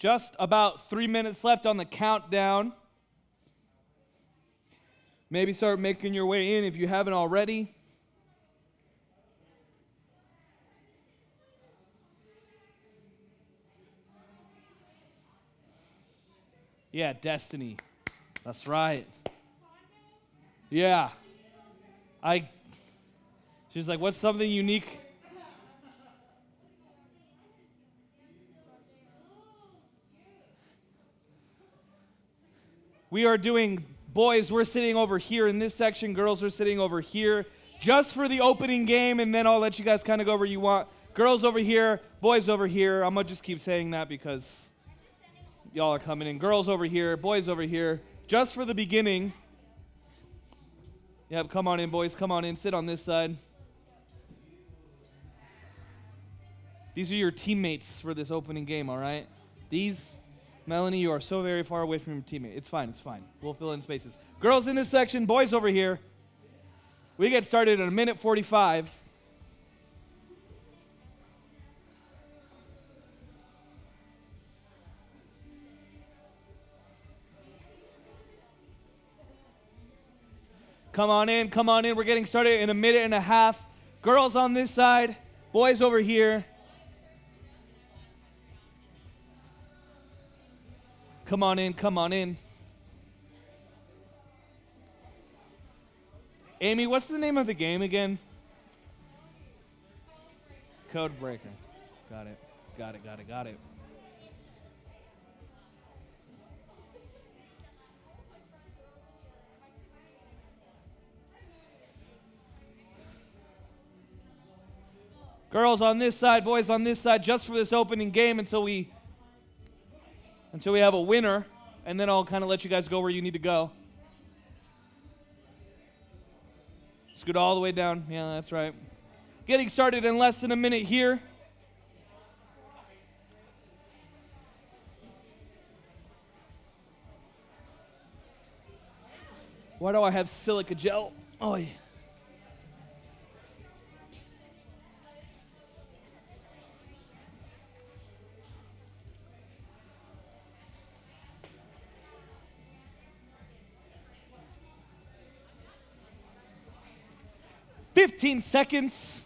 Just about 3 minutes left on the countdown. Maybe start making your way in if you haven't already. Yeah, Destiny. That's right. Yeah. She's like, what's something unique? We are doing, boys, we're sitting over here in this section. Girls are sitting over here just for the opening game, and then I'll let you guys kind of go where you want. Girls over here, boys over here. I'm going to just keep saying that because y'all are coming in. Girls over here, boys over here, just for the beginning. Yep, come on in, boys. Come on in. Sit on this side. These are your teammates for this opening game, all right? Melanie, you are so very far away from your teammate. It's fine, it's fine. We'll fill in spaces. Girls in this section, boys over here. We get started in 1:45. Come on in, come on in. We're getting started in 1.5 minutes. Girls on this side, boys over here. Come on in, come on in. Amy, what's the name of the game again? Code Breaker. Got it, got it, got it, got it. Girls on this side, boys on this side, just for this opening game until we have a winner, and then I'll kind of let you guys go where you need to go. Scoot all the way down. Yeah, that's right. Getting started in less than a minute here. Why do I have silica gel? Oh, yeah. "15 seconds.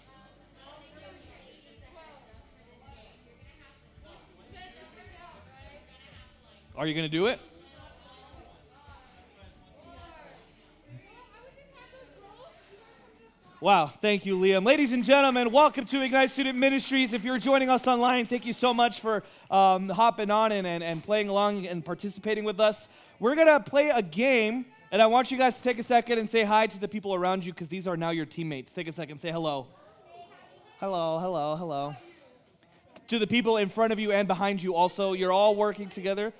Are you going to do it? Wow, thank you, Liam. Ladies and gentlemen, welcome to Ignite Student Ministries. If you're joining us online, thank you so much for hopping on and playing along and participating with us. We're going to play a game. And I want you guys to take a second and say hi to the people around you because these are now your teammates. Take a second, say hello. Hello, hello, hello. To the people in front of you and behind you also, you're all working together.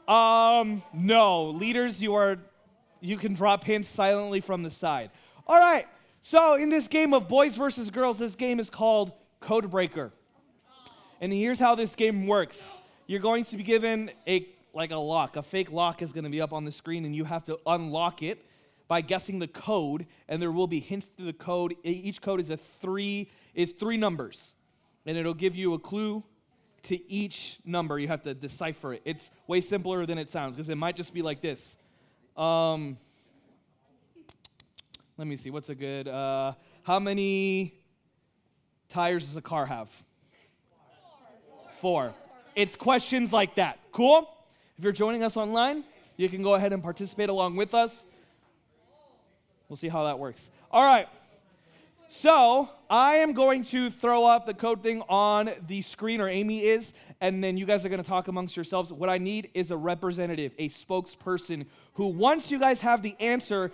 No, leaders, you can drop hints silently from the side. All right, so in this game of boys versus girls, this game is called Code Breaker. And here's how this game works. You're going to be given a fake lock is going to be up on the screen, and you have to unlock it by guessing the code, and there will be hints to the code. Each code is three numbers, and it'll give you a clue to each number. You have to decipher it. It's way simpler than it sounds, because it might just be like this. Let me see, what's a good, how many tires does a car have? 4. It's questions like that. Cool? If you're joining us online, you can go ahead and participate along with us. We'll see how that works. All right. So I am going to throw up the code thing on the screen, or Amy is, and then you guys are going to talk amongst yourselves. What I need is a representative, a spokesperson, who once you guys have the answer,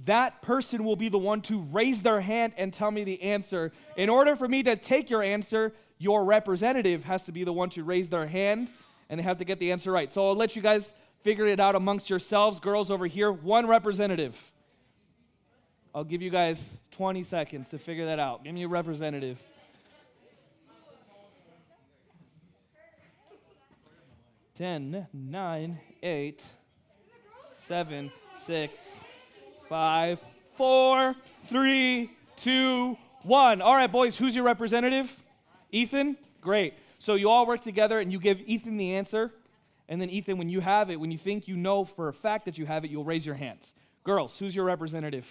that person will be the one to raise their hand and tell me the answer. In order for me to take your answer, your representative has to be the one to raise their hand, and they have to get the answer right. So I'll let you guys figure it out amongst yourselves. Girls over here, one representative. I'll give you guys 20 seconds to figure that out. Give me a representative. 10, 9, 8, 7, 6, 5, 4, 3, 2, 1. All right, boys, who's your representative? Ethan? Great. So you all work together and you give Ethan the answer. And then Ethan, when you have it, when you think you know for a fact that you have it, you'll raise your hands. Girls, who's your representative?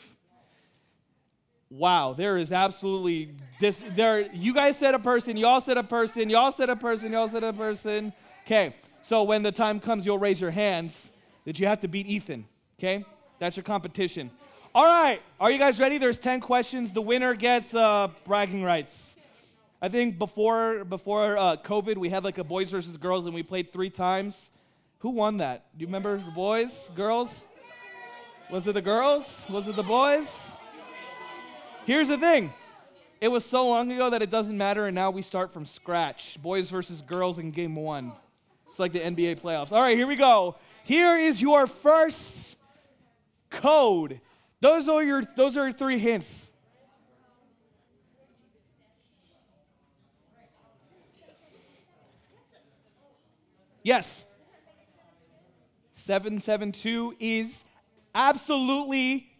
Wow, there is absolutely you guys said a person, y'all said a person, y'all said a person, y'all said a person. Okay, so when the time comes, you'll raise your hands that you have to beat Ethan. Okay? That's your competition. All right, are you guys ready? There's 10 questions. The winner gets bragging rights. I think before COVID, we had like a boys versus girls, and we played 3 times. Who won that? Do you remember the boys, girls? Was it the girls? Was it the boys? Here's the thing. It was so long ago that it doesn't matter, and now we start from scratch. Boys versus girls in game 1. It's like the NBA playoffs. All right, here we go. Here is your first code. Those are your 3 hints. Yes. 772 is absolutely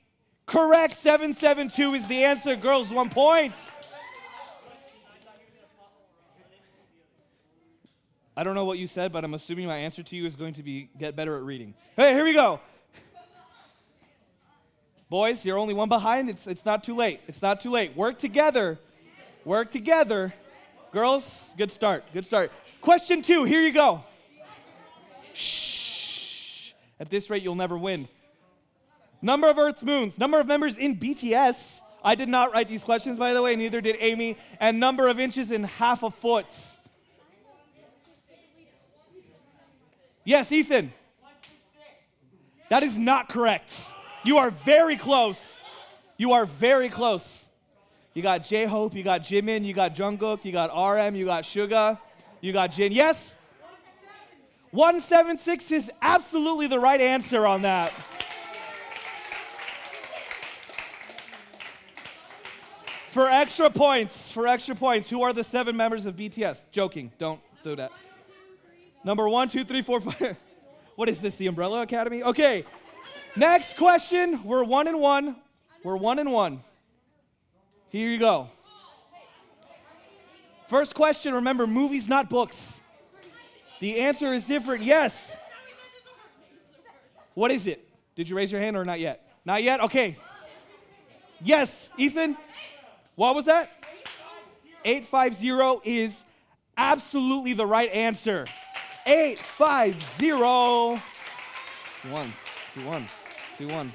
correct. 772 is the answer. Girls, 1 point. I don't know what you said, but I'm assuming my answer to you is going to be get better at reading. Hey, here we go. Boys, you're only 1 behind. It's not too late. It's not too late. Work together. Work together. Girls, good start. Good start. Question 2, here you go. Shh. At this rate, you'll never win. Number of Earth's moons. Number of members in BTS. I did not write these questions, by the way. Neither did Amy. And number of inches in half a foot. Yes, Ethan. That is not correct. You are very close. You are very close. You got J-Hope, you got Jimin, you got Jungkook, you got RM, you got Suga, you got Jin. Yes? 176 is absolutely the right answer on that. For extra points, who are the 7 members of BTS? Joking, don't do that. Number 1, 2, 3, 4, 5. What is this, the Umbrella Academy? Okay, next question. We're 1 and 1. We're 1 and 1. Here you go. First question, remember, movies, not books. The answer is different, yes. What is it? Did you raise your hand or not yet? Not yet? Okay. Yes, Ethan? What was that? 850 is absolutely the right answer. 850. 2-1, 2-1, 2-1.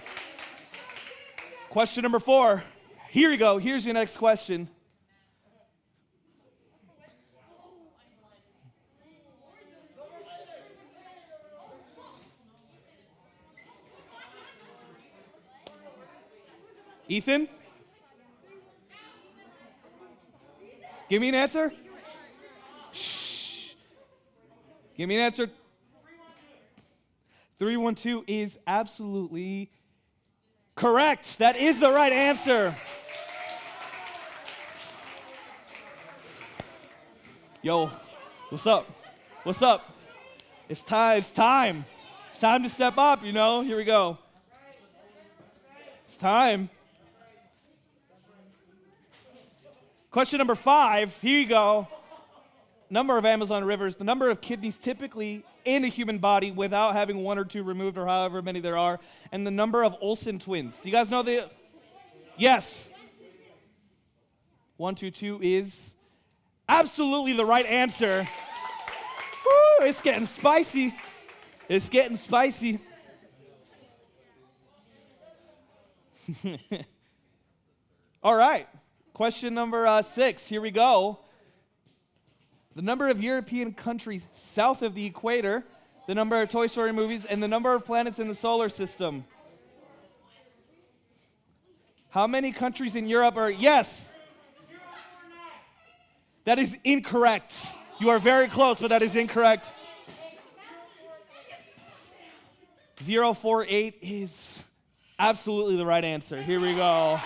Question number 4. Here you go. Here's your next question. Ethan? Give me an answer. Shh. Give me an answer. 312 is absolutely correct. That is the right answer. Yo, what's up? What's up? It's time. It's time. It's time to step up, you know. Here we go. It's time. Question number 5, here you go. Number of Amazon rivers, the number of kidneys typically in a human body without having 1 or 2 removed or however many there are, and the number of Olsen twins. You guys know the... Yes. 122 is absolutely the right answer. Woo, it's getting spicy. It's getting spicy. All right. Question number 6, here we go. The number of European countries south of the equator, the number of Toy Story movies, and the number of planets in the solar system. How many countries in Europe are... Yes. That is incorrect. You are very close, but that is incorrect. 048 is absolutely the right answer. Here we go.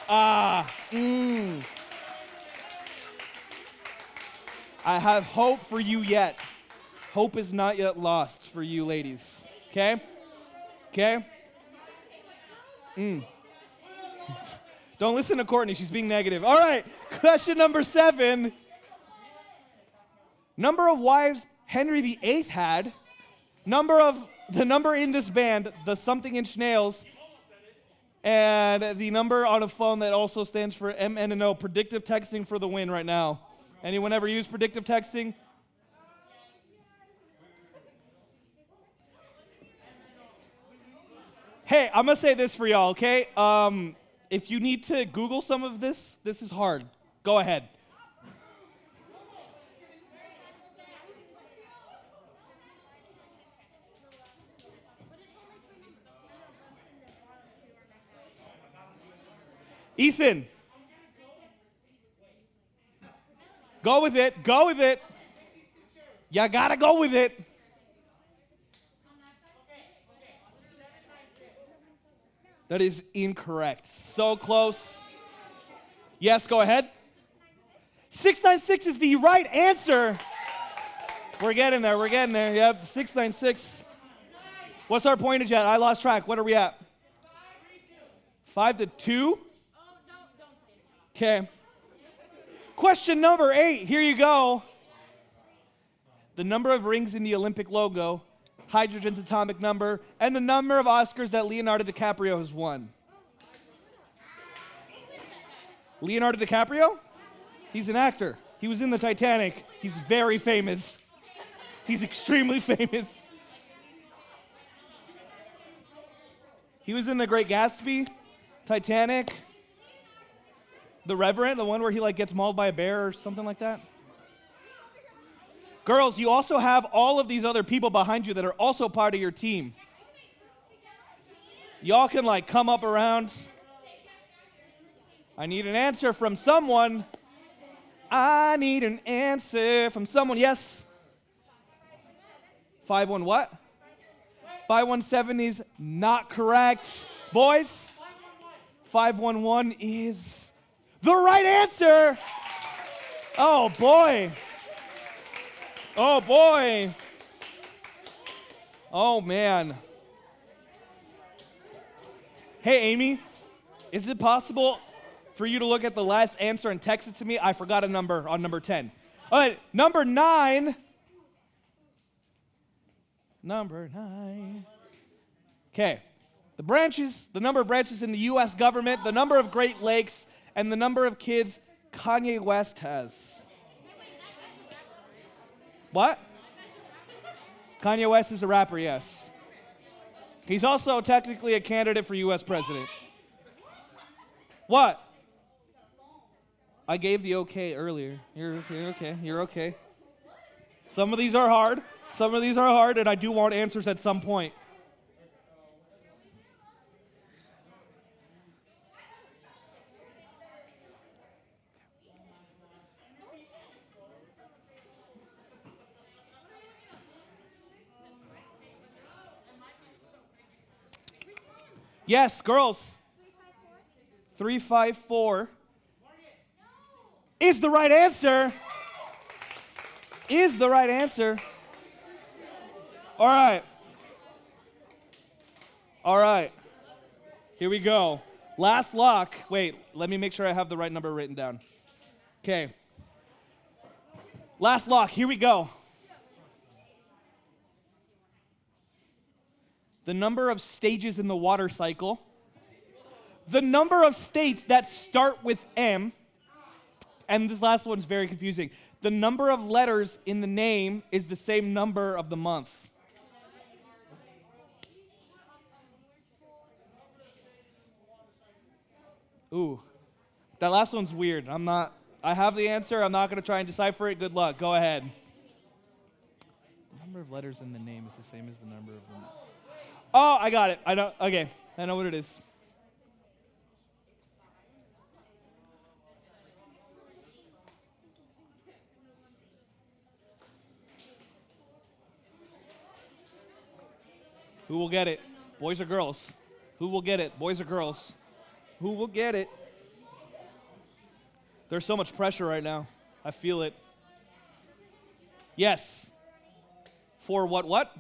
I have hope for you yet. Hope is not yet lost for you ladies. Okay? Okay? Don't listen to Courtney. She's being negative. All right. Question number 7. Number of wives Henry VIII had. The number in this band, the something-inch nails, and the number on a phone that also stands for MNO, predictive texting for the win right now. Anyone ever use predictive texting? Hey, I'm going to say this for y'all, okay? If you need to Google some of this, this is hard. Go ahead. Ethan. Go with it. Go with it. You gotta go with it. That is incorrect. So close. Yes, go ahead. 696 is the right answer. We're getting there. We're getting there. Yep, 696. What's our pointage at? I lost track. What are we at? 5-2. Okay. Question number 8. Here you go. The number of rings in the Olympic logo, hydrogen's atomic number, and the number of Oscars that Leonardo DiCaprio has won. Leonardo DiCaprio? He's an actor. He was in the Titanic. He's very famous. He's extremely famous. He was in The Great Gatsby, Titanic, The Reverend, the one where he gets mauled by a bear or something like that. Girls, you also have all of these other people behind you that are also part of your team. Y'all can come up around. I need an answer from someone. I need an answer from someone. Yes? 5-1 what? 517 is not correct. Boys, 511 is the right answer. Oh, boy. Oh, boy. Oh, man. Hey, Amy, is it possible for you to look at the last answer and text it to me? I forgot a number on number 10. All right, number 9. Number 9. Okay. The number of branches in the U.S. government, the number of Great Lakes, and the number of kids Kanye West has. What? Kanye West is a rapper, yes. He's also technically a candidate for U.S. president. What? I gave the okay earlier. You're okay. You're okay. Some of these are hard. Some of these are hard, and I do want answers at some point. Yes, girls. 354 is the right answer. Is the right answer. All right. All right. Here we go. Last lock. Wait, let me make sure I have the right number written down. Okay. Last lock. Here we go. The number of stages in the water cycle, the number of states that start with M, and this last one's very confusing. The number of letters in the name is the same number of the month. Ooh, that last one's weird. I have the answer. I'm not going to try and decipher it. Good luck. Go ahead. The number of letters in the name is the same as the number of the month. Oh, I got it. Okay, I know what it is. Who will get it? Boys or girls? Who will get it? Boys or girls? Who will get it? There's so much pressure right now. I feel it. Yes. For what?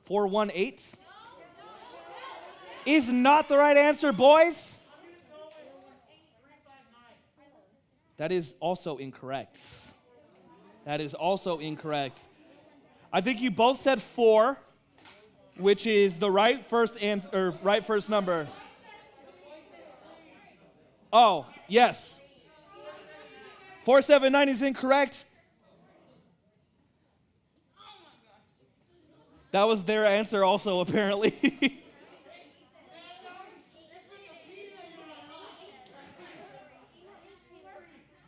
418 is not the right answer, boys. That is also incorrect. That is also incorrect. I think you both said 4, which is the right first answer, or right first number. Oh, yes. 479 is incorrect. That was their answer also, apparently.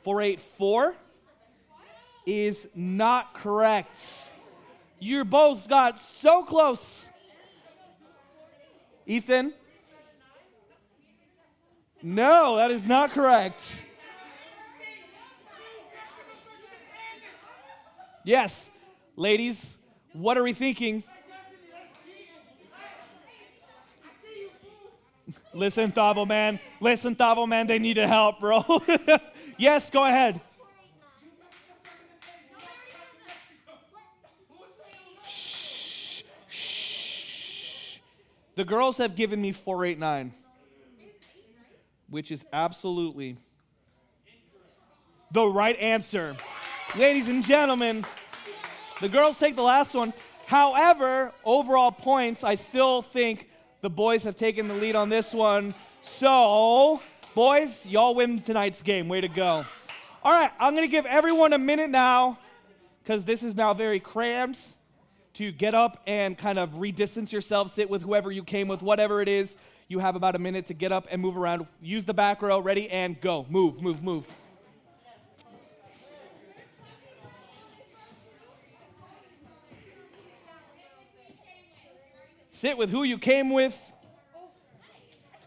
484 is not correct. You both got so close. Ethan? No, that is not correct. Yes, ladies, what are we thinking? Listen, Thavo man. Listen, Thavo man, they need help, bro. Yes, go ahead. Shh. Shh. The girls have given me 489, which is absolutely the right answer. Ladies and gentlemen, the girls take the last one. However, overall points, I still think the boys have taken the lead on this one. So, boys, y'all win tonight's game. Way to go. All right, I'm going to give everyone a minute now, because this is now very crammed, to get up and kind of redistance yourself, sit with whoever you came with, whatever it is. You have about a minute to get up and move around. Use the back row. Ready, and go. Move, move, move. Sit with who you came with.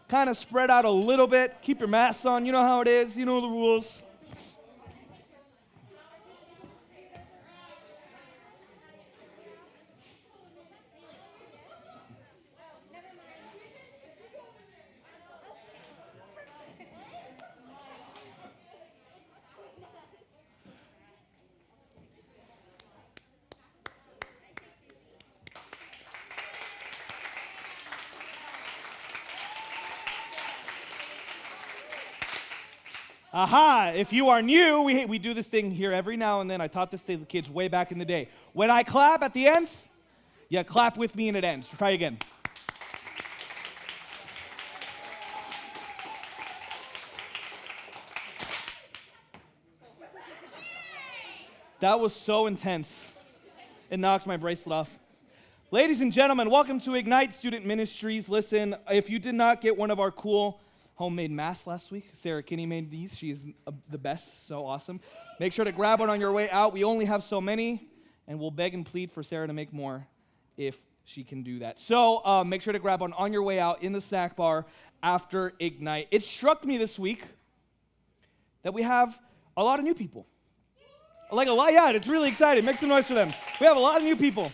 Kind of spread out a little bit. Keep your masks on. You know how it is. You know the rules. Aha, if you are new, we do this thing here every now and then. I taught this to the kids way back in the day. When I clap at the end, you clap with me and it ends. Try again. That was so intense. It knocked my bracelet off. Ladies and gentlemen, welcome to Ignite Student Ministries. Listen, if you did not get one of our cool homemade masks last week, Sarah Kinney made these. She is the best, so awesome. Make sure to grab one on your way out. We only have so many, and we'll beg and plead for Sarah to make more if she can do that. So make sure to grab one on your way out in the snack bar after Ignite. It struck me this week that we have a lot of new people. Like a lot, yeah, it's really exciting. Make some noise for them. We have a lot of new people.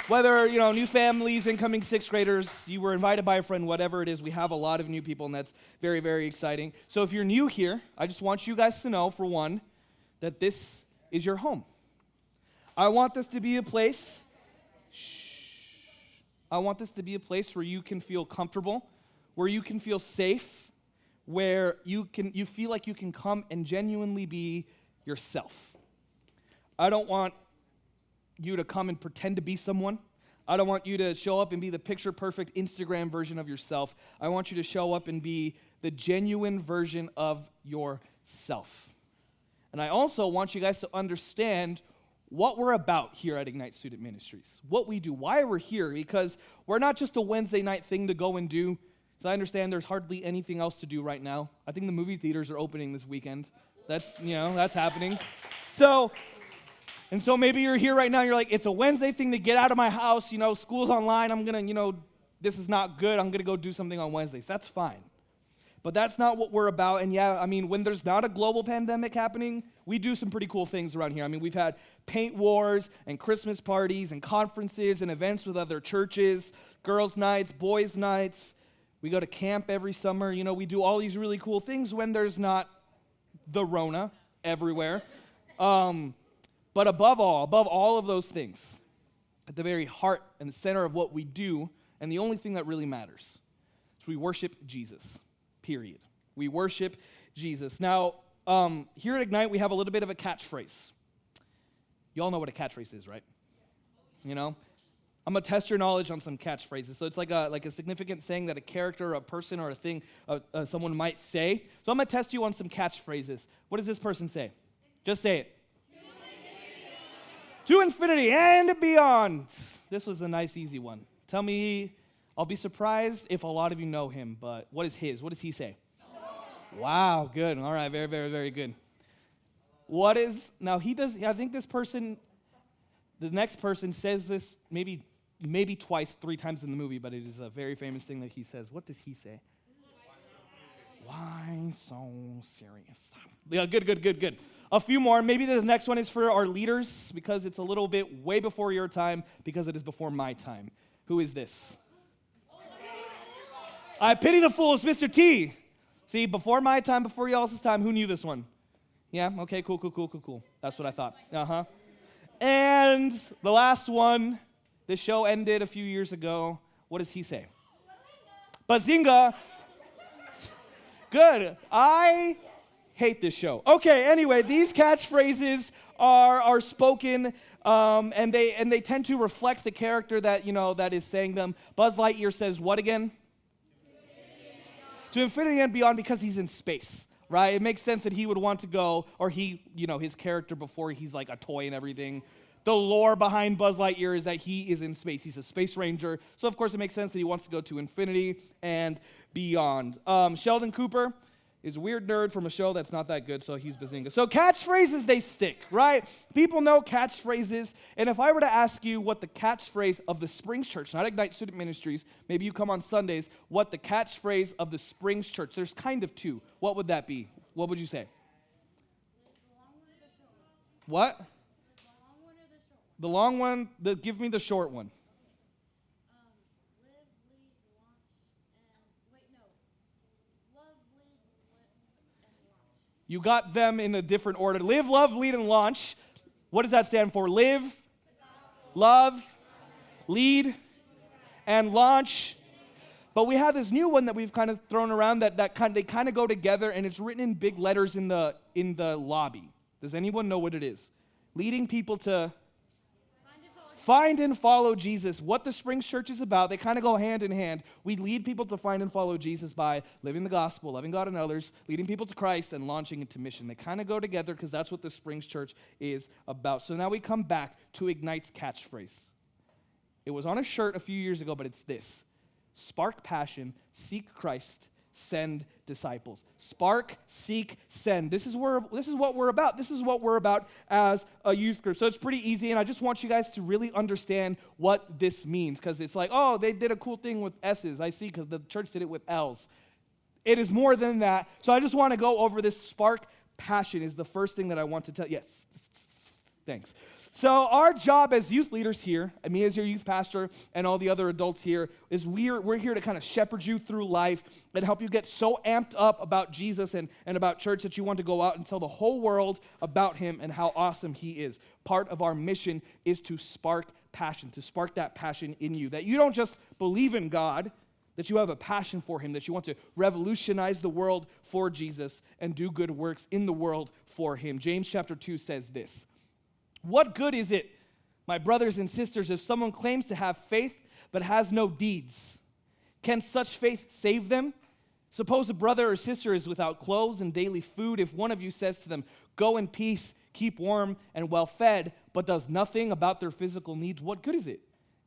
Whether, new families, incoming 6th graders, you were invited by a friend, whatever it is, we have a lot of new people, and that's very, very exciting. So if you're new here, I just want you guys to know, for one, that this is your home. I want this to be a place, I want this to be a place where you can feel comfortable, where you can feel safe, where you feel like you can come and genuinely be yourself. I don't want you to come and pretend to be someone. I don't want you to show up and be the picture-perfect Instagram version of yourself. I want you to show up and be the genuine version of yourself. And I also want you guys to understand what we're about here at Ignite Student Ministries, what we do, why we're here, because we're not just a Wednesday night thing to go and do. So I understand there's hardly anything else to do right now. I think the movie theaters are opening this weekend. That's happening. So maybe you're here right now, you're like, it's a Wednesday thing to get out of my house, school's online, I'm going to, this is not good, I'm going to go do something on Wednesdays. That's fine. But that's not what we're about. And when there's not a global pandemic happening, we do some pretty cool things around here. We've had paint wars and Christmas parties and conferences and events with other churches, girls' nights, boys' nights. We go to camp every summer. We do all these really cool things when there's not the Rona everywhere. But above all of those things, at the very heart and the center of what we do, and the only thing that really matters, is we worship Jesus, period. We worship Jesus. Now, here at Ignite, we have a little bit of a catchphrase. You all know what a catchphrase is, right? You know? I'm going to test your knowledge on some catchphrases. So it's like a significant saying that a character, a person, or a thing, someone might say. So I'm going to test you on some catchphrases. What does this person say? Just say it. To infinity and beyond. This was a nice, easy one. Tell me, I'll be surprised if a lot of you know him, but what is his? What does he say? Wow, good. All right, very, very, very good. Now he does, I think this person, the next person says this maybe twice, 3 times in the movie, but it is a very famous thing that he says. What does he say? Why so serious? Yeah, good. A few more. Maybe the next one is for our leaders because it's a little bit way before your time because it is before my time. Who is this? I pity the fools, Mr. T. See, before my time, before y'all's time, who knew this one? Yeah? Okay, cool. That's what I thought. Uh-huh. And the last one, the show ended a few years ago. What does he say? Bazinga. Good. I hate this show. Okay, anyway, these catchphrases are spoken, and they tend to reflect the character that is saying them. Buzz Lightyear says what again? To infinity and beyond because he's in space, right? It makes sense that he would want to go, or his character before he's like a toy and everything. The lore behind Buzz Lightyear is that he is in space. He's a space ranger. So, of course, it makes sense that he wants to go to infinity and beyond. Sheldon Cooper is a weird nerd from a show that's not that good, so he's Bazinga. So catchphrases, they stick, right? People know catchphrases. And if I were to ask you what the catchphrase of the Springs Church, not Ignite Student Ministries, maybe you come on Sundays, what the catchphrase of the Springs Church, there's kind of 2. What would that be? What would you say? What? The long one, give me the short one. Live, lead, launch, Love, lead, and launch. You got them in a different order. Live, love, lead, and launch. What does that stand for? Live, love, lead, and launch. But we have this new one that we've kind of thrown around they kind of go together, and it's written in big letters in the lobby. Does anyone know what it is? Leading people to find and follow Jesus. What the Springs Church is about, they kind of go hand in hand. We lead people to find and follow Jesus by living the gospel, loving God and others, leading people to Christ, and launching into mission. They kind of go together because that's what the Springs Church is about. So now we come back to Ignite's catchphrase. It was on a shirt a few years ago, but it's this. Spark passion, seek Christ, send disciples. Spark, seek, send. This is what we're about. This is what we're about as a youth group. So it's pretty easy, and I just want you guys to really understand what this means, because it's like, oh, they did a cool thing with S's. I see, because the church did it with L's. It is more than that. So I just want to go over this. Spark passion is the first thing that I want to tell. Yes, thanks. So our job as youth leaders here, and me as your youth pastor and all the other adults here, is we're here to kind of shepherd you through life and help you get so amped up about Jesus and about church that you want to go out and tell the whole world about him and how awesome he is. Part of our mission is to spark passion, to spark that passion in you, that you don't just believe in God, that you have a passion for him, that you want to revolutionize the world for Jesus and do good works in the world for him. James chapter 2 says this. What good is it, my brothers and sisters, if someone claims to have faith but has no deeds? Can such faith save them? Suppose a brother or sister is without clothes and daily food. If one of you says to them, go in peace, keep warm and well fed, but does nothing about their physical needs, what good is it?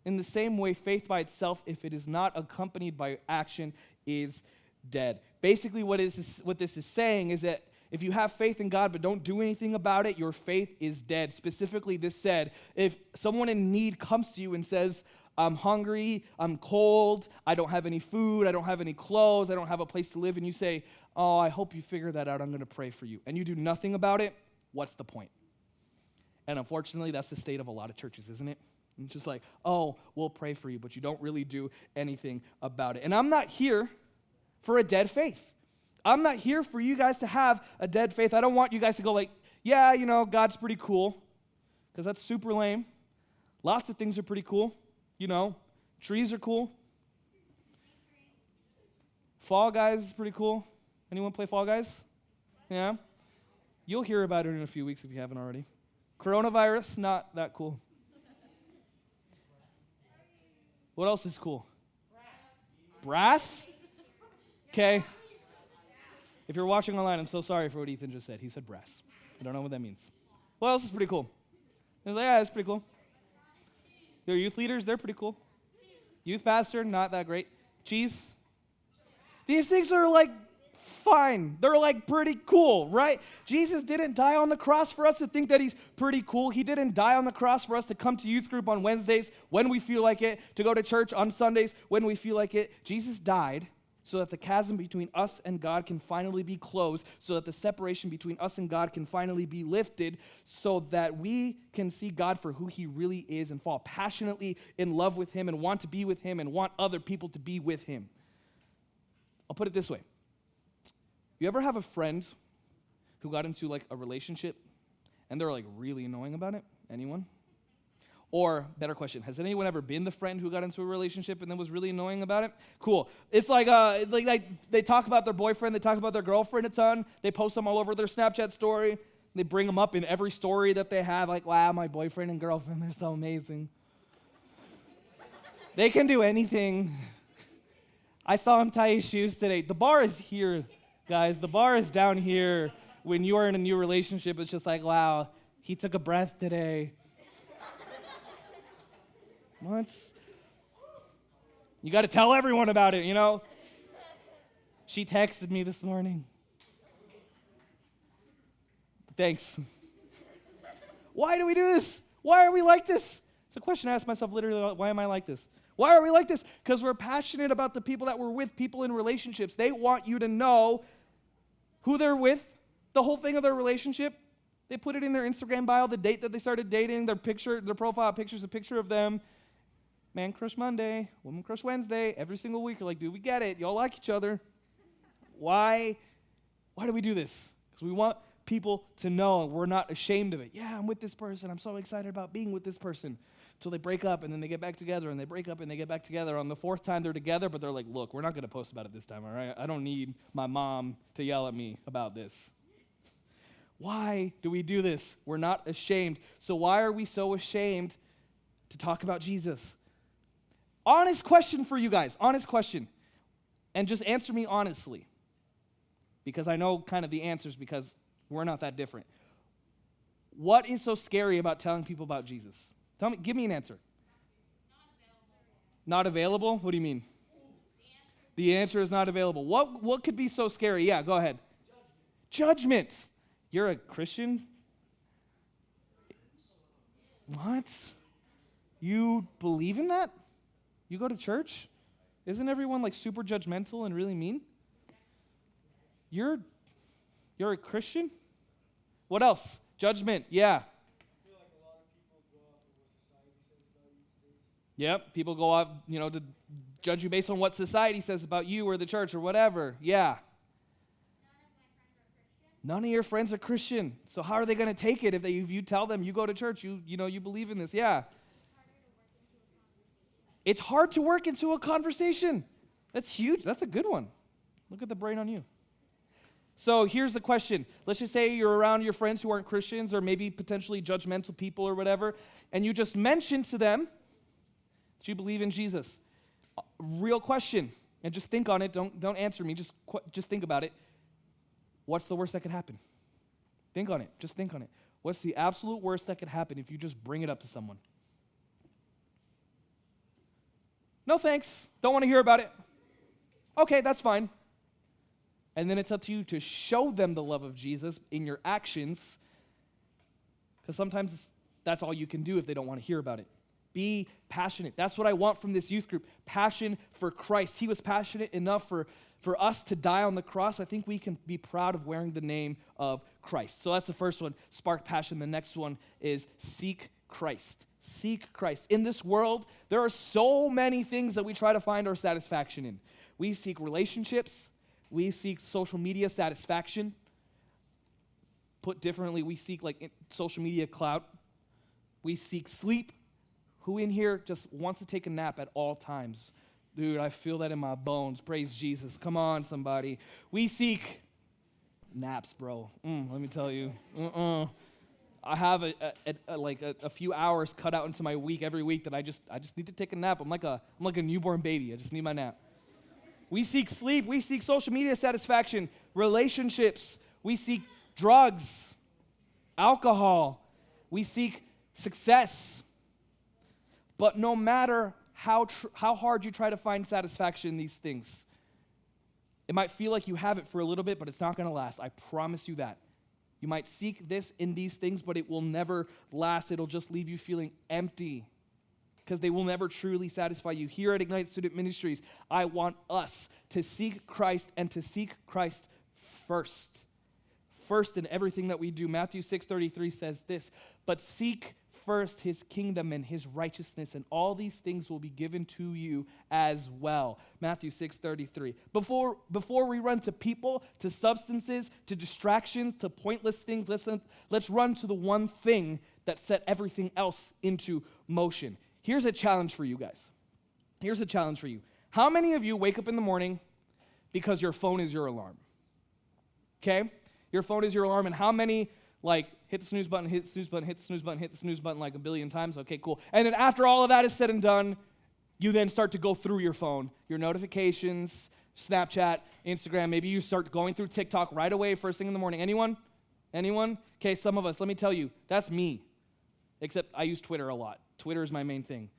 In the same way, faith by itself, if it is not accompanied by action, is dead. Basically, what this is saying is that if you have faith in God but don't do anything about it, your faith is dead. Specifically, this said, if someone in need comes to you and says, I'm hungry, I'm cold, I don't have any food, I don't have any clothes, I don't have a place to live, and you say, oh, I hope you figure that out, I'm going to pray for you, and you do nothing about it, what's the point? And unfortunately, that's the state of a lot of churches, isn't it? It's just like, oh, we'll pray for you, but you don't really do anything about it. And I'm not here for a dead faith. I'm not here for you guys to have a dead faith. I don't want you guys to go like, yeah, God's pretty cool, because that's super lame. Lots of things are pretty cool. Trees are cool. Fall Guys is pretty cool. Anyone play Fall Guys? Yeah? You'll hear about it in a few weeks if you haven't already. Coronavirus, not that cool. What else is cool? Brass? Okay. If you're watching online, I'm so sorry for what Ethan just said. He said brass. I don't know what that means. What else is pretty cool? I was like, yeah, that's pretty cool. Your youth leaders, they're pretty cool. Youth pastor, not that great. Cheese? These things are like fine. They're like pretty cool, right? Jesus didn't die on the cross for us to think that he's pretty cool. He didn't die on the cross for us to come to youth group on Wednesdays when we feel like it, to go to church on Sundays when we feel like it. Jesus died so that the chasm between us and God can finally be closed, so that the separation between us and God can finally be lifted, so that we can see God for who he really is and fall passionately in love with him and want to be with him and want other people to be with him. I'll put it this way. You ever have a friend who got into like a relationship and they're like really annoying about it? Anyone? Or, better question, has anyone ever been the friend who got into a relationship and then was really annoying about it? Cool. It's like they talk about their boyfriend, they talk about their girlfriend a ton, they post them all over their Snapchat story, they bring them up in every story that they have, like, wow, my boyfriend and girlfriend, they're so amazing. They can do anything. I saw him tie his shoes today. The bar is here, guys. The bar is down here. When you are in a new relationship, it's just like, wow, he took a breath today. What? You got to tell everyone about it, you know? She texted me this morning. Thanks. Why do we do this? Why are we like this? It's a question I ask myself literally, why am I like this? Why are we like this? Because we're passionate about the people that we're with, people in relationships. They want you to know who they're with, the whole thing of their relationship. They put it in their Instagram bio, the date that they started dating, their picture, their profile picture's a picture of them. Man crush Monday, woman crush Wednesday, every single week. You're like, dude, we get it. Y'all like each other. Why do we do this? Because we want people to know we're not ashamed of it. Yeah, I'm with this person. I'm so excited about being with this person. Until they break up, and then they get back together, and they break up, and they get back together. On the fourth time they're together, but they're like, look, we're not going to post about it this time, all right? I don't need my mom to yell at me about this. Why do we do this? We're not ashamed. So why are we so ashamed to talk about Jesus? Honest question for you guys. Honest question. And just answer me honestly. Because I know kind of the answers because we're not that different. What is so scary about telling people about Jesus? Tell me, give me an answer. Not available? What do you mean? The answer is not available. What could be so scary? Yeah, go ahead. Judgment. You're a Christian? What? You believe in that? You go to church? Isn't everyone like super judgmental and really mean? You're a Christian? What else? Judgment. Yeah. Yep, people go off, to judge you based on what society says about you or the church or whatever. Yeah. None of your friends are Christian. So how are they going to take it if you tell them you go to church, you believe in this? Yeah. It's hard to work into a conversation. That's huge. That's a good one. Look at the brain on you. So here's the question. Let's just say you're around your friends who aren't Christians or maybe potentially judgmental people or whatever, and you just mention to them that you believe in Jesus. Real question, and just think on it. Don't answer me. Just think about it. What's the worst that could happen? Think on it. Just think on it. What's the absolute worst that could happen if you just bring it up to someone? No thanks. Don't want to hear about it. Okay, that's fine. And then it's up to you to show them the love of Jesus in your actions, because sometimes that's all you can do if they don't want to hear about it. Be passionate. That's what I want from this youth group. Passion for Christ. He was passionate enough for us to die on the cross. I think we can be proud of wearing the name of Christ. So that's the first one, spark passion. The next one is seek Christ. Seek Christ. In this world, there are so many things that we try to find our satisfaction in. We seek relationships. We seek social media satisfaction. Put differently, we seek social media clout. We seek sleep. Who in here just wants to take a nap at all times? Dude, I feel that in my bones. Praise Jesus. Come on, somebody. We seek naps, bro. Let me tell you. I have a few hours cut out into my week every week that I just need to take a nap. I'm like a newborn baby. I just need my nap. We seek sleep. We seek social media satisfaction, relationships. We seek drugs, alcohol. We seek success. But no matter how hard you try to find satisfaction in these things, it might feel like you have it for a little bit, but it's not going to last. I promise you that. You might seek this in these things, but it will never last. It'll just leave you feeling empty because they will never truly satisfy you. Here at Ignite Student Ministries, I want us to seek Christ and to seek Christ first. First in everything that we do. Matthew 6:33 says this, but seek first his kingdom and his righteousness, and all these things will be given to you as well. Matthew 6:33. Before we run to people, to substances, to distractions, to pointless things, let's run to the one thing that set everything else into motion. Here's a challenge for you guys. Here's a challenge for you. How many of you wake up in the morning because your phone is your alarm? Okay? Your phone is your alarm, and how many hit the snooze button, hit the snooze button, hit the snooze button, hit the snooze button like a billion times? Okay, cool. And then after all of that is said and done, you then start to go through your phone, your notifications, Snapchat, Instagram. Maybe you start going through TikTok right away first thing in the morning. Anyone? Okay, some of us. Let me tell you, that's me. Except I use Twitter a lot. Twitter is my main thing.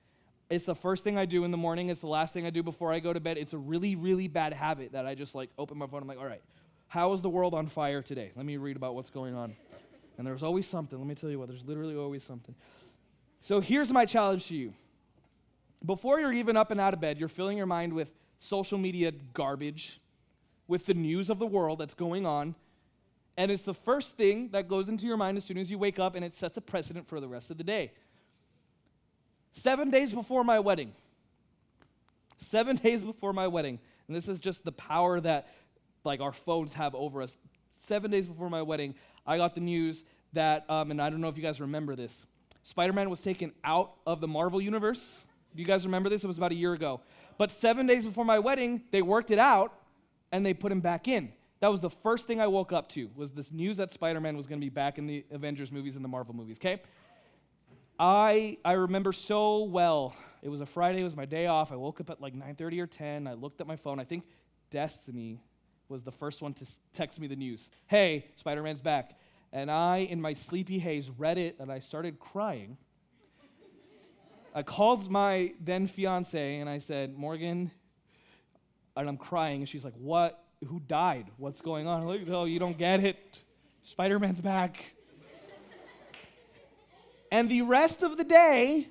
It's the first thing I do in the morning. It's the last thing I do before I go to bed. It's a really, really bad habit that I just open my phone. I'm like, all right, how is the world on fire today? Let me read about what's going on. And there's always something. Let me tell you what, there's literally always something. So here's my challenge to you. Before you're even up and out of bed, you're filling your mind with social media garbage, with the news of the world that's going on, and it's the first thing that goes into your mind as soon as you wake up, and it sets a precedent for the rest of the day. 7 days before my wedding, 7 days before my wedding, and this is just the power that our phones have over us. 7 days before my wedding, I got the news that, and I don't know if you guys remember this, Spider-Man was taken out of the Marvel universe. Do you guys remember this? It was about a year ago. But 7 days before my wedding, they worked it out, and they put him back in. That was the first thing I woke up to, was this news that Spider-Man was going to be back in the Avengers movies and the Marvel movies, okay? I remember so well. It was a Friday. It was my day off. I woke up at 9:30 or 10. I looked at my phone. I think Destiny was the first one to text me the news. Hey, Spider-Man's back. And I, in my sleepy haze, read it, and I started crying. I called my then fiance, and I said, Morgan, and I'm crying, and she's like, what? Who died? What's going on? I'm like, oh, you don't get it. Spider-Man's back. And the rest of the day,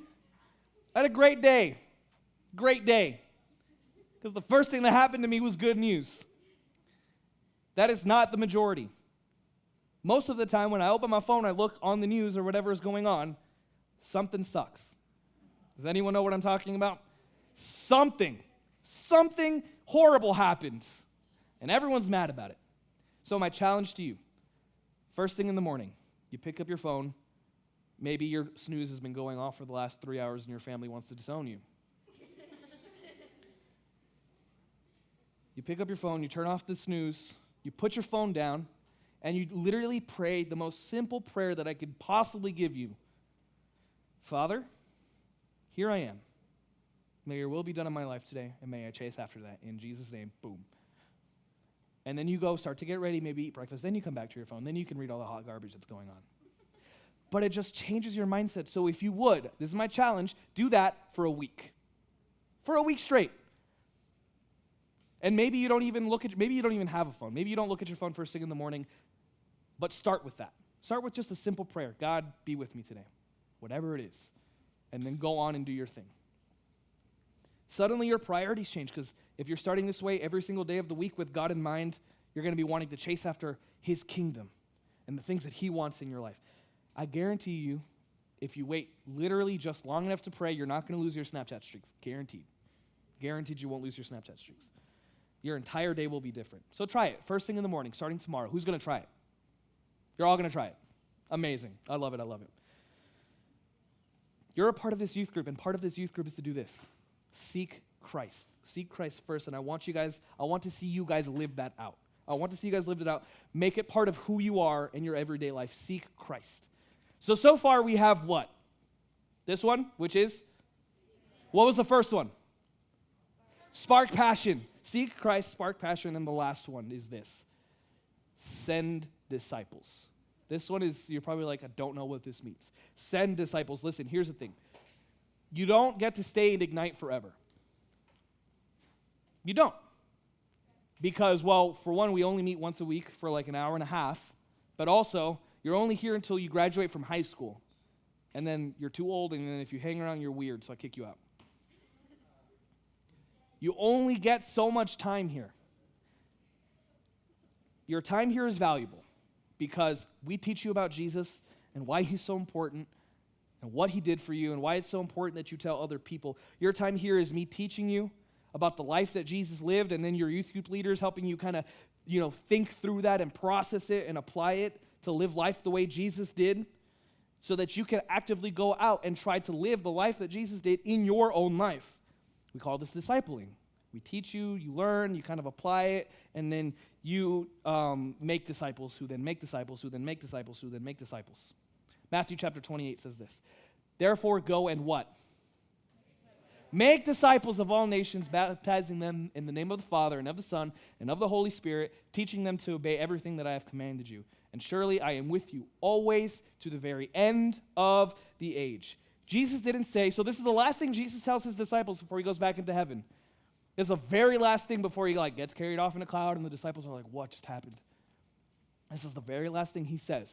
I had a great day. Great day. Because the first thing that happened to me was good news. That is not the majority. Most of the time when I open my phone, I look on the news or whatever is going on, something sucks. Does anyone know what I'm talking about? Something horrible happens, and everyone's mad about it. So my challenge to you, first thing in the morning, you pick up your phone. Maybe your snooze has been going off for the last 3 hours and your family wants to disown you. You pick up your phone, you turn off the snooze, you put your phone down, and you literally pray the most simple prayer that I could possibly give you. Father, here I am. May your will be done in my life today, and may I chase after that. In Jesus' name, boom. And then you go start to get ready, maybe eat breakfast. Then you come back to your phone. Then you can read all the hot garbage that's going on. But it just changes your mindset. So if you would, this is my challenge, do that for a week. For a week straight. And maybe you don't even have a phone. Maybe you don't look at your phone first thing in the morning, but start with that. Start with just a simple prayer. God, be with me today. Whatever it is. And then go on and do your thing. Suddenly your priorities change, because if you're starting this way every single day of the week with God in mind, you're going to be wanting to chase after his kingdom and the things that he wants in your life. I guarantee you, if you wait literally just long enough to pray, you're not going to lose your Snapchat streaks. Guaranteed. Guaranteed you won't lose your Snapchat streaks. Your entire day will be different. So try it. First thing in the morning, starting tomorrow. Who's going to try it? You're all going to try it. Amazing. I love it. I love it. You're a part of this youth group, and part of this youth group is to do this. Seek Christ. Seek Christ first, and I want to see you guys live that out. I want to see you guys live it out. Make it part of who you are in your everyday life. Seek Christ. So far we have what? This one, which is? What was the first one? Spark passion. Seek Christ, spark passion, and the last one is this. Send disciples. This one is, you're probably like, I don't know what this means. Send disciples. Listen, here's the thing. You don't get to stay in Ignite forever. You don't. Because, well, for one, we only meet once a week for like an hour and a half. But also, you're only here until you graduate from high school. And then you're too old, and then if you hang around, you're weird, so I kick you out. You only get so much time here. Your time here is valuable because we teach you about Jesus and why he's so important and what he did for you and why it's so important that you tell other people. Your time here is me teaching you about the life that Jesus lived, and then your youth group leaders helping you kind of, think through that and process it and apply it to live life the way Jesus did so that you can actively go out and try to live the life that Jesus did in your own life. We call this discipling. We teach you, you learn, you kind of apply it, and then you make disciples who then make disciples who then make disciples who then make disciples. Matthew chapter 28 says this. Therefore go and what? Make disciples of all nations, baptizing them in the name of the Father and of the Son and of the Holy Spirit, teaching them to obey everything that I have commanded you. And surely I am with you always to the very end of the age. Jesus didn't say, so this is the last thing Jesus tells his disciples before he goes back into heaven. This is the very last thing before he gets carried off in a cloud and the disciples are like, what just happened? This is the very last thing he says.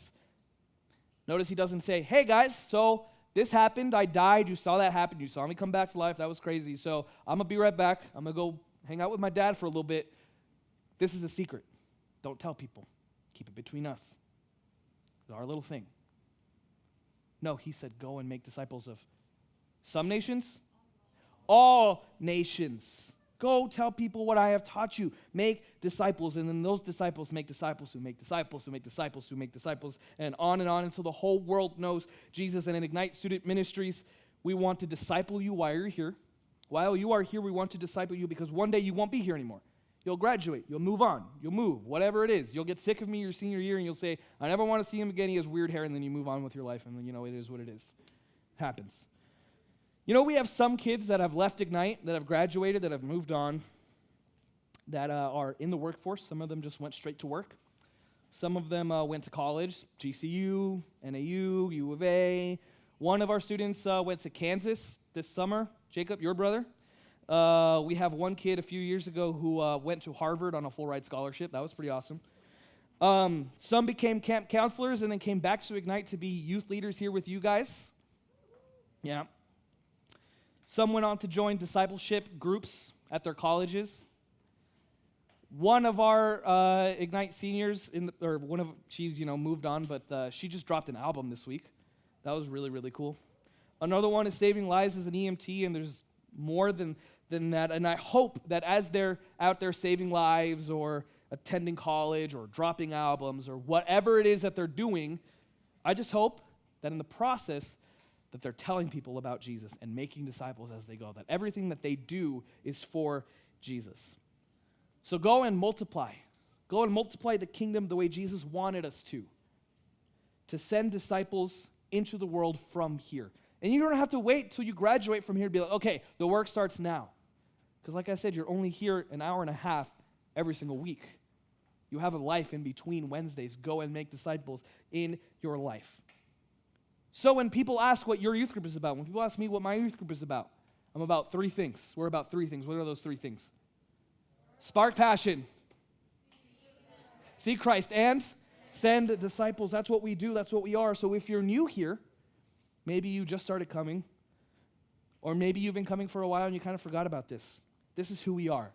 Notice he doesn't say, hey guys, so this happened, I died, you saw that happen, you saw me come back to life, that was crazy, so I'm going to be right back, I'm going to go hang out with my dad for a little bit. This is a secret. Don't tell people. Keep it between us. It's our little thing. No, he said, go and make disciples of some nations? All nations. Go tell people what I have taught you. Make disciples, and then those disciples make disciples who make disciples who make disciples who make disciples, and on until the whole world knows Jesus. And in Ignite Student Ministries, we want to disciple you while you're here. While you are here, we want to disciple you because one day you won't be here anymore. You'll graduate. You'll move on. You'll move. Whatever it is. You'll get sick of me your senior year, and you'll say, I never want to see him again. He has weird hair, and then you move on with your life, and then, it is what it is. It happens. We have some kids that have left Ignite, that have graduated, that have moved on, that are in the workforce. Some of them just went straight to work. Some of them went to college, GCU, NAU, U of A. One of our students went to Kansas this summer. Jacob, your brother. We have one kid a few years ago who went to Harvard on a full-ride scholarship. That was pretty awesome. Some became camp counselors and then came back to Ignite to be youth leaders here with you guys. Yeah. Some went on to join discipleship groups at their colleges. One of our Ignite seniors, she's moved on, but she just dropped an album this week. That was really, really cool. Another one is saving lives as an EMT, and there's more than that. And I hope that as they're out there saving lives or attending college or dropping albums or whatever it is that they're doing, I just hope that in the process that they're telling people about Jesus and making disciples as they go, that everything that they do is for Jesus. So go and multiply. Go and multiply the kingdom the way Jesus wanted us to send disciples into the world from here. And you don't have to wait till you graduate from here to be like, okay, the work starts now. Because like I said, you're only here an hour and a half every single week. You have a life in between Wednesdays. Go and make disciples in your life. So when people ask what your youth group is about, when people ask me what my youth group is about, I'm about three things. We're about three things. What are those three things? Spark passion. See Christ and send disciples. That's what we do. That's what we are. So if you're new here, maybe you just started coming, or maybe you've been coming for a while and you kind of forgot about this. This is who we are.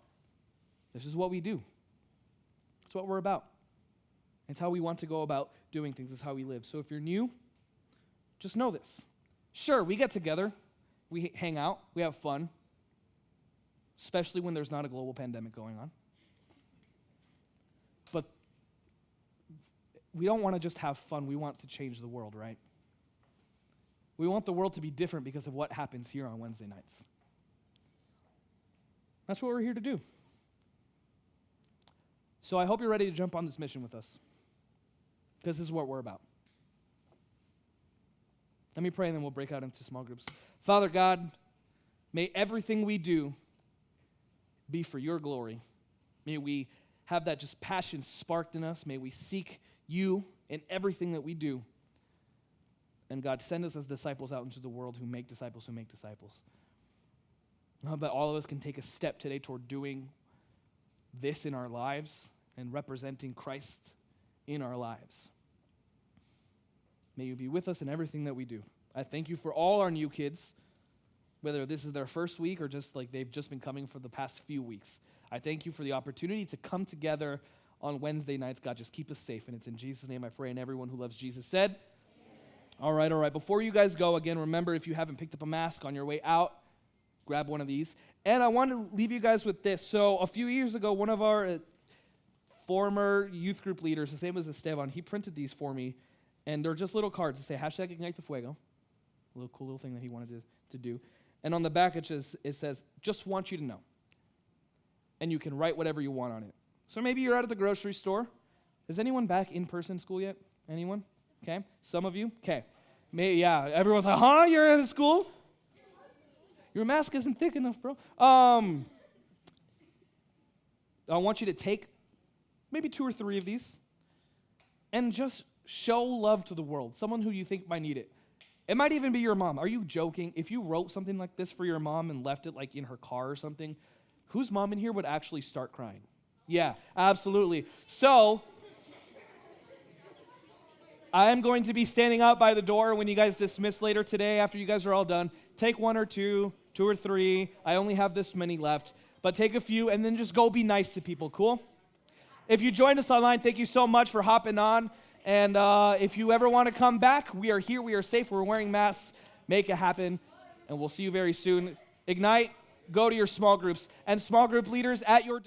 This is what we do. It's what we're about. It's how we want to go about doing things. It's how we live. So if you're new, just know this. Sure, we get together, we hang out, we have fun, especially when there's not a global pandemic going on. But we don't want to just have fun, we want to change the world, right? We want the world to be different because of what happens here on Wednesday nights. That's what we're here to do. So I hope you're ready to jump on this mission with us, because this is what we're about. Let me pray and then we'll break out into small groups. Father God, may everything we do be for your glory. May we have that just passion sparked in us. May we seek you in everything that we do. And God, send us as disciples out into the world who make disciples who make disciples. I hope that all of us can take a step today toward doing this in our lives and representing Christ in our lives. May you be with us in everything that we do. I thank you for all our new kids, whether this is their first week or just like they've just been coming for the past few weeks. I thank you for the opportunity to come together on Wednesday nights. God, just keep us safe. And it's in Jesus' name I pray, and everyone who loves Jesus said, Amen. All right. Before you guys go, again, remember, if you haven't picked up a mask on your way out, grab one of these. And I want to leave you guys with this. So a few years ago, one of our former youth group leaders, his name was Esteban, he printed these for me. And they're just little cards that say, #IgniteTheFuego. A little cool little thing that he wanted to do. And on the back it says, just want you to know. And you can write whatever you want on it. So maybe you're out at the grocery store. Is anyone back in person school yet? Anyone? Okay. Some of you? Okay. Yeah, everyone's like, huh? You're at school? Your mask isn't thick enough, bro. I want you to take maybe 2 or 3 of these and just show love to the world. Someone who you think might need it. It might even be your mom. Are you joking? If you wrote something like this for your mom and left it like in her car or something, whose mom in here would actually start crying? Yeah, absolutely. So, I am going to be standing out by the door when you guys dismiss later today after you guys are all done. Take 1 or 2, 2 or 3. I only have this many left. But take a few and then just go be nice to people, cool? If you joined us online, thank you so much for hopping on. And if you ever want to come back, we are here, we are safe, we're wearing masks. Make it happen, and we'll see you very soon. Ignite, go to your small groups, and small group leaders at your